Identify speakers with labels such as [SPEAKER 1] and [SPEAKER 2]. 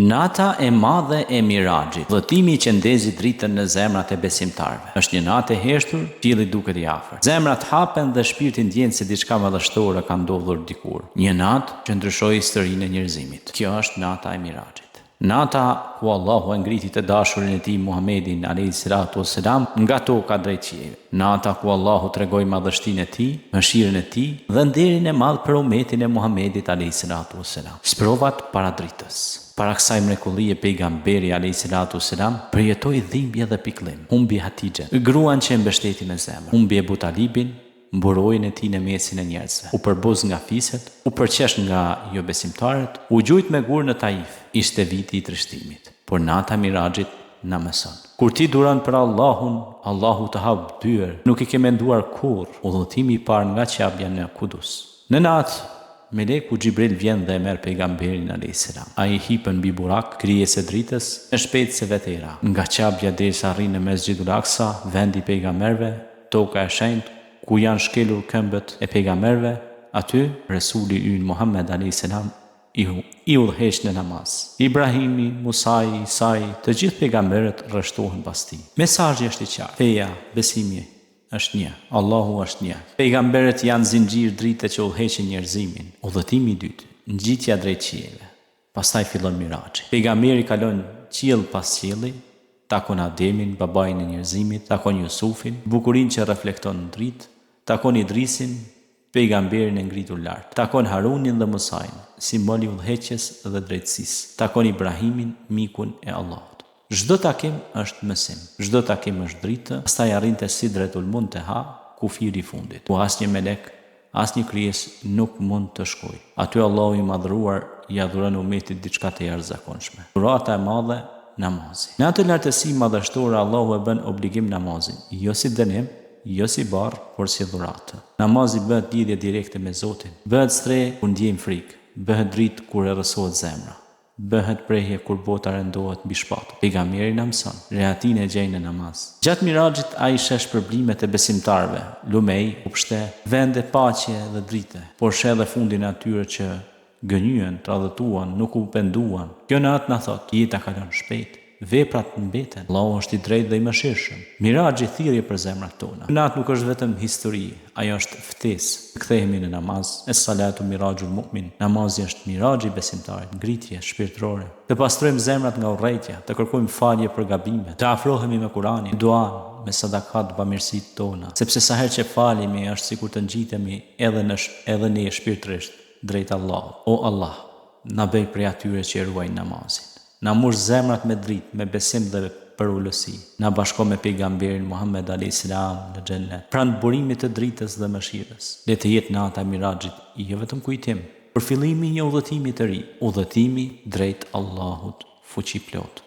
[SPEAKER 1] Nata e madhe e Miraxhit, udhëtimi që ndezi dritën në zemrat e besimtarëve. Është një natë e heshtur, qielli duket i afër. Zemrat hapen dhe shpirti ndjen se diçka madhështore ka ndodhur dikur. Një natë që ndryshoi historinë e njerëzimit. Kjo është nata e Miraxhit. Nata ku Allahu e ngriti të dashurin e tij Muhamedin alayhis salam nga toka drejt qiellit. Nata ku Allahu tregoi madhështinë e tij, mëshirën e tij dhe nderin e madh për umetin e Muhamedit alayhis salam. Sprovat para dritës. Para kësaj mrekullie pejgamberi alayhis salam përjetoi dhimbje dhe pikëllim. Humbi Hatixhen, gruan që e mbështeti me zemër. Humbi Ebu Talibin, mburojën e tij në mesin e njerëzve. U përbuz nga fiset, u përqesh nga jo besimtarët, u gjujt me gur në Taif. Ishte viti i trishtimit. Por nata e Miraxhit na mëson. Kur ti duron për Allahun, Allahu të hap dyer. Nuk i ke menduar kurrë. Udhëtimi i parë nga Qabja në Kudus. Në natë Meleku Xhibril vjen dhe e merr pejgamberin alayhis salam. Ai hipën mbi burak, krijes së dritës, e shpejtë se vetera. Nga Qabja derisa arrin në Mesxhidul Aqsa, vendi i pejgamberëve, toka e shenjtë ku janë shkelur këmbët e pejgamberëve, aty Resuli ynë Muhammed alayhis salam i udhëheq në namaz. Ibrahimi, Musa, Isa, të gjithë pejgamberët rreshtohen pas tij. Mesazhi është i qartë. Feja, besimi është një, Allahu është një. Pejgamberët janë zinxhir drite që udhëheqin njerëzimin. Udhëtimi i dytë, ngjitja drejt qiellit. Pastaj fillon Miraxhi. Pejgamberi kalon qiell pas qielli, takon Ademin, babain e njerëzimit, takon Jusufin, bukurinë që reflekton në dritë, takon Idrisin, pejgamberin e ngritur lart, takon Harunin dhe Musain, simboli i udhëheqjes dhe drejtësisë, takon Ibrahimin, mikun e Allahut. Çdo takim është mësim, çdo takim është dritë, pastaj arrin te Sidretul Muntaha, kufiri i fundit. Ku asnjë melek, asnjë krijes nuk mund të shkojë. Aty Allahu i madhruar i adhuron umetit diçka të jashtëzakonshme. Dhurata e madhe, namazi. Në atë lartësi madhështore Allahu e bën obligim namazin, jo si dënim, jo si barr, por si dhuratë. Namazi bëhet lidhje direkte me Zotin, bëhet stre kur ndjejmë frikë, bëhet dritë kur errësohet zemra. Bëhet prehje kur bota rendohet mbi shpatur. Pejgamberi na mëson, rehatin e gjejnë në namaz. Gjatë Miraxhit ai sheh shpërblimet e besimtarëve, lumej, upshte, vende paqe dhe drite, por sheh edhe fundin e atyre që gënyen, tradhtuan, nuk u penduan. Kjo natë na thot, jeta kalon shpejt, veprat mbeten. Allahu është i drejtë dhe i mëshirshëm. Miraxhi thirrje për zemrat tona. Kjo natë nuk është vetëm histori, ajo është ftesë. Kthehemi në namaz. Es-salatu miraxhul mu'min. Namazi është miraxhi i besimtarit, ngritje shpirtërore. Të pastrojmë zemrat nga urrëtia, të kërkojmë falje për gabimet, të afrohemi me Kur'anin, duan, me sadakat, bamirësitë tona. Sepse sa herë që falemi është sikur të ngjitemi edhe ne shpirtërisht drejt Allahut. O Allah, na bëj prej atyre që ruajnë namazin. Na murë zemrat me dritë, me besim dhe për ullësi. Na bashko me pejgamberin Muhammed alayhis salam në xhennet. Pranë burimit të dritës dhe mëshirës. Le të jetë nata e Miraxhit, jo vetëm kujtim, për fillimi një udhëtimi të ri, udhëtimi drejt Allahut fuqiplot.